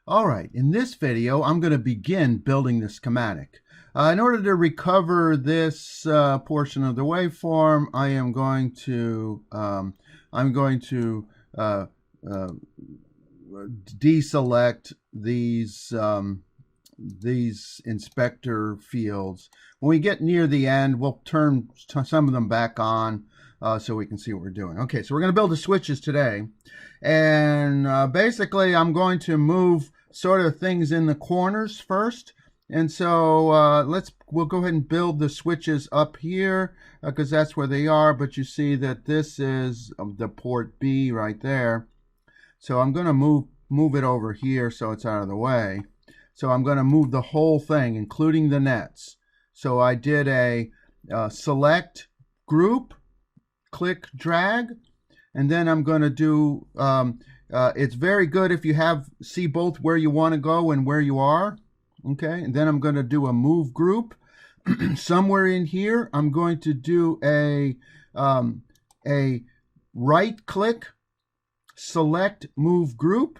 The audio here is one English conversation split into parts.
All right, in this video, I'm going to begin building the schematic. In order to recover this portion of the waveform, I'm going to deselect these inspector fields. When we get near the end, we'll turn some of them back on so we can see what we're doing. Okay, so we're going to build the switches today. And basically, I'm going to move sort of things in the corners first. And so we'll go ahead and build the switches up here because that's where they are. But you see that this is the port B right there. So I'm going to move it over here so it's out of the way. So I'm going to move the whole thing, including the nets. So I did a select group, click, drag, and then I'm going to do, it's very good if you see both where you want to go and where you are. Okay, and then I'm going to do a move group. Somewhere in here, I'm going to do a right click, select move group,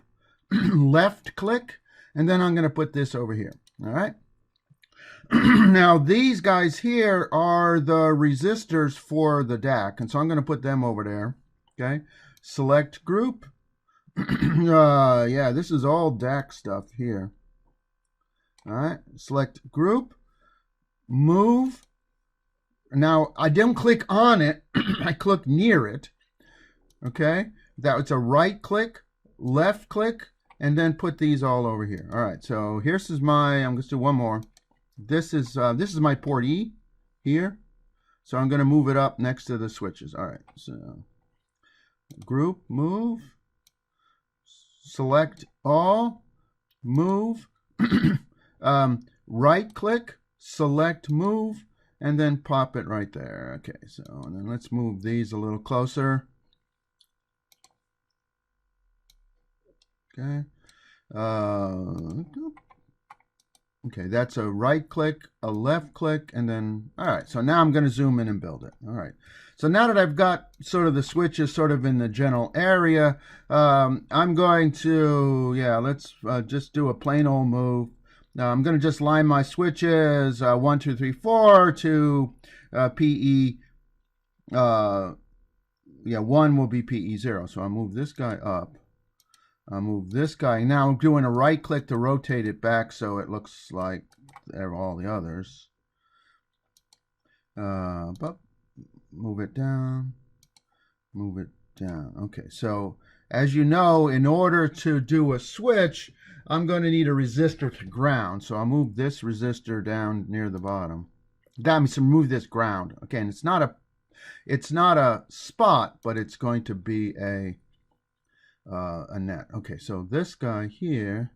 left click, and then I'm going to put this over here. All right. Now, these guys here are the resistors for the DAC, and so I'm going to put them over there. Okay. Select group. Yeah, this is all DAC stuff here. All right. Select group. Move. Now, I didn't click on it. I clicked near it. Okay. It's a right click, left click, and then put these all over here. All right, so here's I'm going to do one more. This is my port E here. So I'm going to move it up next to the switches. All right, so group, move, select all, move, right click, select move, and then pop it right there. Okay, so and then let's move these a little closer. Okay. Okay, that's a right click, a left click, and then, all right, so now I'm going to zoom in and build it. All right, so now that I've got sort of the switches sort of in the general area, I'm going to, let's just do a plain old move. Now I'm going to just line my switches 1, 2, 3, 4 to PE. 1 will be PE0. So I'll move this guy up. I'll move this guy. Now I'm doing a right click to rotate it back so it looks like all the others. But move it down. Move it down. Okay, so as you know, in order to do a switch, I'm going to need a resistor to ground. So I'll move this resistor down near the bottom. That means to move this ground. Again, it's not a spot, but it's going to be a net. Okay, so this guy here,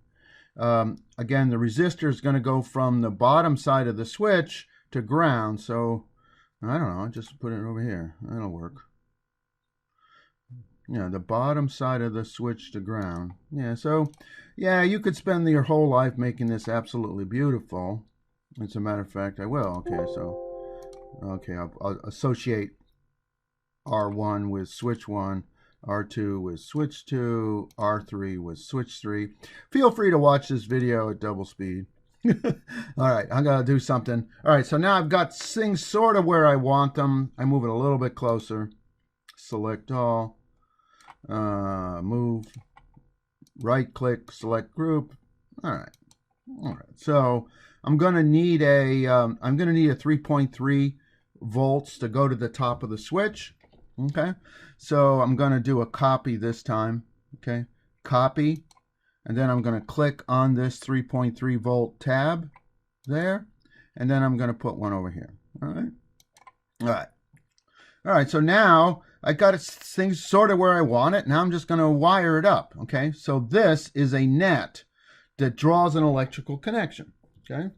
again, the resistor is going to go from the bottom side of the switch to ground. So I don't know, just put it over here. That'll work. Yeah, the bottom side of the switch to ground. Yeah, so yeah, you could spend your whole life making this absolutely beautiful. As a matter of fact, I will. Okay, I'll associate R1 with switch 1. R2 with switch 2, R3 with switch 3. Feel free to watch this video at double speed. All right, I'm going to do something. All right, so now I've got things sort of where I want them. I move it a little bit closer. Select all. Move. Right click, select group. All right. So I'm going to need a 3.3 volts to go to the top of the switch. Okay, so I'm going to do a copy this time. Okay, copy, and then I'm going to click on this 3.3 volt tab there, and then I'm going to put one over here. All right, so now I got things sort of where I want it. Now I'm just going to wire it up. Okay, so this is a net that draws an electrical connection. Okay.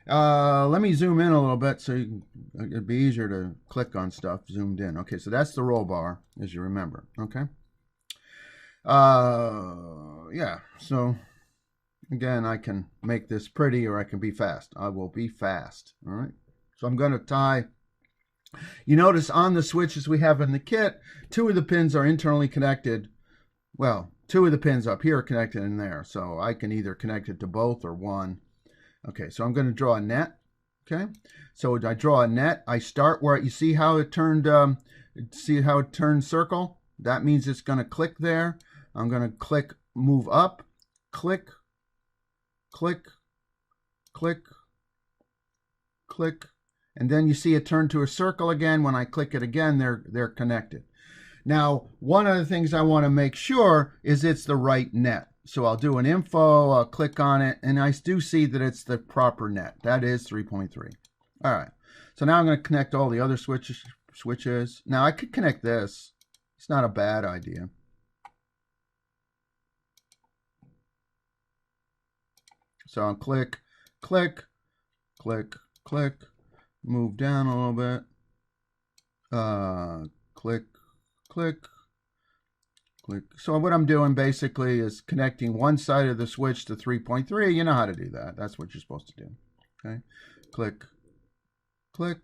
Let me zoom in a little bit so it'd be easier to click on stuff zoomed in. Okay, so that's the roll bar, as you remember. Okay. Yeah, so again, I can make this pretty or I can be fast. I will be fast. All right. So I'm going to tie. You notice on the switches we have in the kit, 2 of the pins are internally connected. Well, two of the pins up here are connected in there. So I can either connect it to both or one. Okay, so I'm going to draw a net. Okay, so I draw a net. I start where you see how it turned. See how it turned circle? That means it's going to click there. I'm going to click move up, click, click, click, click, and then you see it turn to a circle again. When I click it again, they're connected. Now, one of the things I want to make sure is it's the right net. So I'll do an info, I'll click on it, and I do see that it's the proper net. That is 3.3. All right. So now I'm going to connect all the other switches. Now I could connect this. It's not a bad idea. So I'll click, click, click, click, move down a little bit, click, click, click. So what I'm doing basically is connecting one side of the switch to 3.3. You know how to do that. That's what you're supposed to do. Okay, click, click,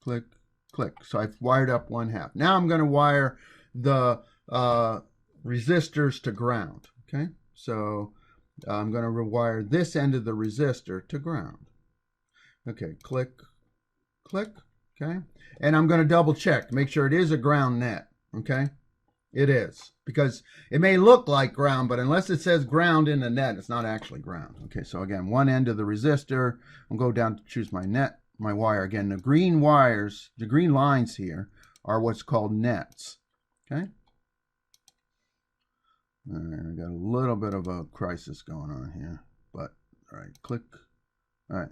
click, click. So I've wired up one half. Now I'm going to wire the resistors to ground. Okay, so I'm going to rewire this end of the resistor to ground. Okay, click, click, okay. And I'm going to double check to make sure it is a ground net, okay. It is, because it may look like ground, but unless it says ground in the net, it's not actually ground. Okay, so again, one end of the resistor, I'll go down to choose my net, my wire. Again, the green wires, the green lines here are what's called nets, okay. All right, I got a little bit of a crisis going on here, but all right, click. All right,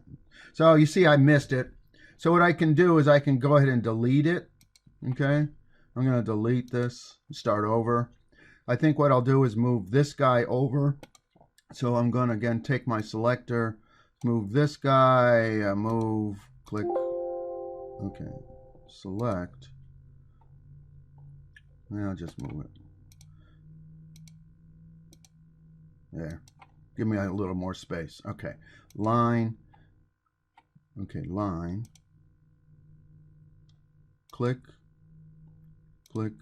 so you see I missed it. So what I can do is I can go ahead and delete it, okay. I'm going to delete this, start over. I think what I'll do is move this guy over. So I'm going to again take my selector, move this guy, move, click, okay, select, and I'll just move it. There, give me a little more space. Okay, line, okay, line, click, click,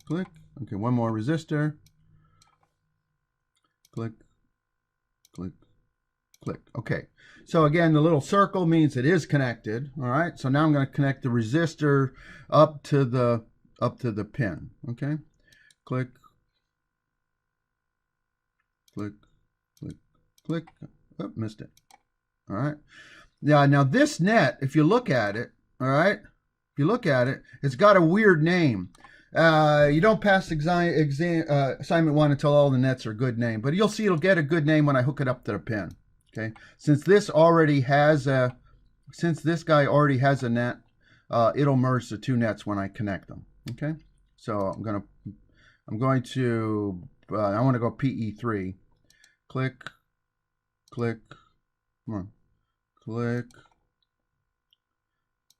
click. Okay, one more resistor. Click, click, click. Okay, so again, the little circle means it is connected. All right, so now I'm going to connect the resistor up to the pin. Okay, click, click, click, click. Oh, missed it. All right. Yeah. Now this net, if you look at it, all right. If you look at it, it's got a weird name. You don't pass assignment 1 until all the nets are good name, but you'll see it'll get a good name when I hook it up to the pin. Okay, since this guy already has a net, it'll merge the two nets when I connect them. Okay, so I want to go PE3. Click, click, come on, click,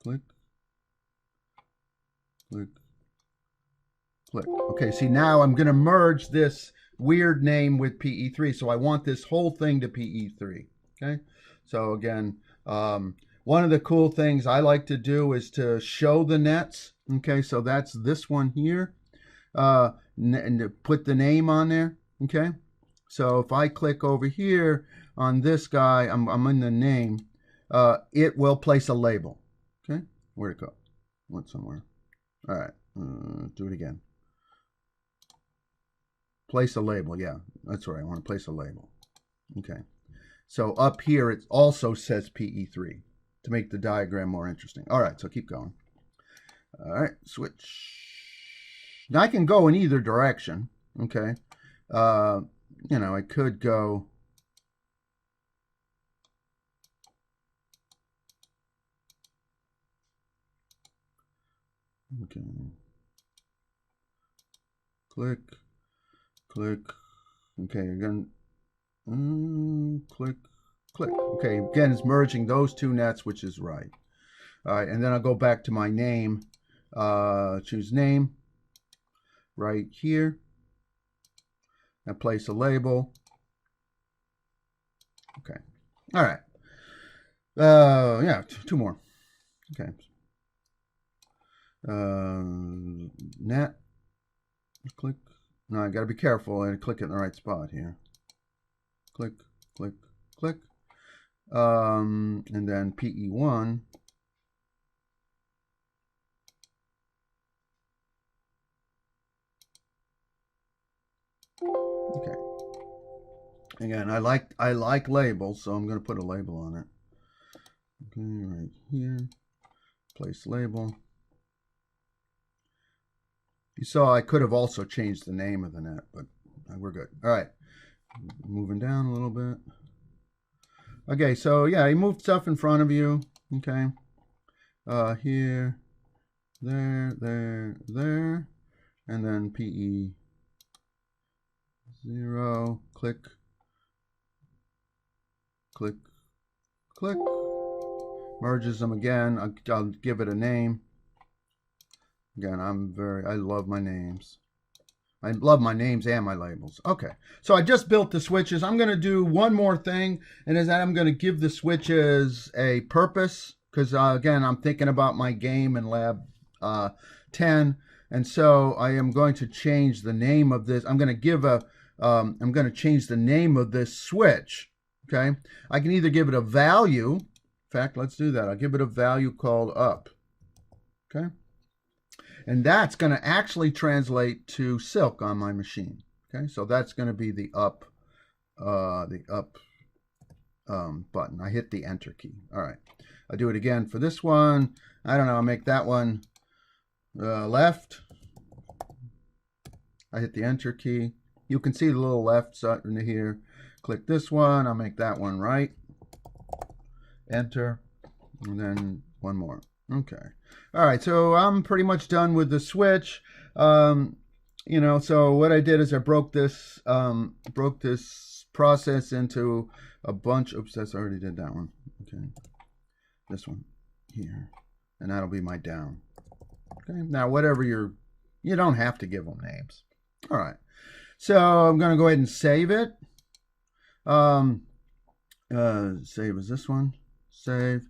click, click, click. Okay, see now I'm going to merge this weird name with PE3, so I want this whole thing to PE3. Okay, so again, one of the cool things I like to do is to show the nets. Okay, so that's this one here, and put the name on there. Okay, so if I click over here on this guy, I'm in the name, it will place a label. Okay, where'd it go? Went somewhere. All right, do it again. Place a label, yeah, that's right, I want to place a label. Okay, so up here it also says PE3 to make the diagram more interesting. All right, so keep going. All right, switch. Now I can go in either direction, okay. You know, I could go, okay, click, click, okay, again, click, click. Okay, again, it's merging those two nets, which is right. All right, and then I'll go back to my name, choose name, right here, and place a label. Okay, all right. Yeah, two more. Okay. Net, click, Now I got to be careful and click it in the right spot here. Click, click, click. And then PE1. Okay. Again, I like labels, so I'm going to put a label on it. Okay, right here. Place label. You saw I could have also changed the name of the net, but we're good. All right. Moving down a little bit. Okay, so yeah, you moved stuff in front of you. Okay. Here, there, there. And then PE0, click, click, click. Merges them again. I'll give it a name. Again, I love my names. I love my names and my labels. Okay, so I just built the switches. I'm going to do one more thing, and is that I'm going to give the switches a purpose, because again, I'm thinking about my game in lab 10, and so I am going to change the name of this. I'm going to give I'm going to change the name of this switch. Okay, I can either give it a value. In fact, let's do that. I'll give it a value called up. Okay. And that's going to actually translate to silk on my machine. Okay, so that's going to be the up button. I hit the enter key. All right, I'll do it again for this one. I don't know, I'll make that one left. I hit the enter key. You can see the little left button here. Click this one. I'll make that one right. Enter, and then one more. Okay. All right, so I'm pretty much done with the switch. You know, so what I did is I broke this process into a bunch. Oops, I already did that one. Okay, this one here, and that'll be my down. Okay, now whatever you don't have to give them names. All right, so I'm gonna go ahead and save it. Save is this one. Save.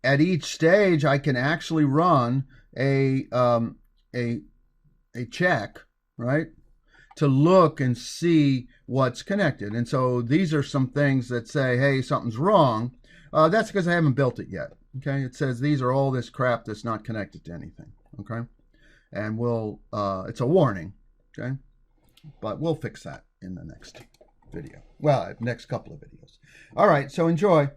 At each stage, I can actually run a check, right, to look and see what's connected. And so these are some things that say, hey, something's wrong. That's because I haven't built it yet. Okay, it says these are all this crap that's not connected to anything. Okay, and it's a warning. Okay, but we'll fix that in the next video. Well, next couple of videos. All right, so enjoy.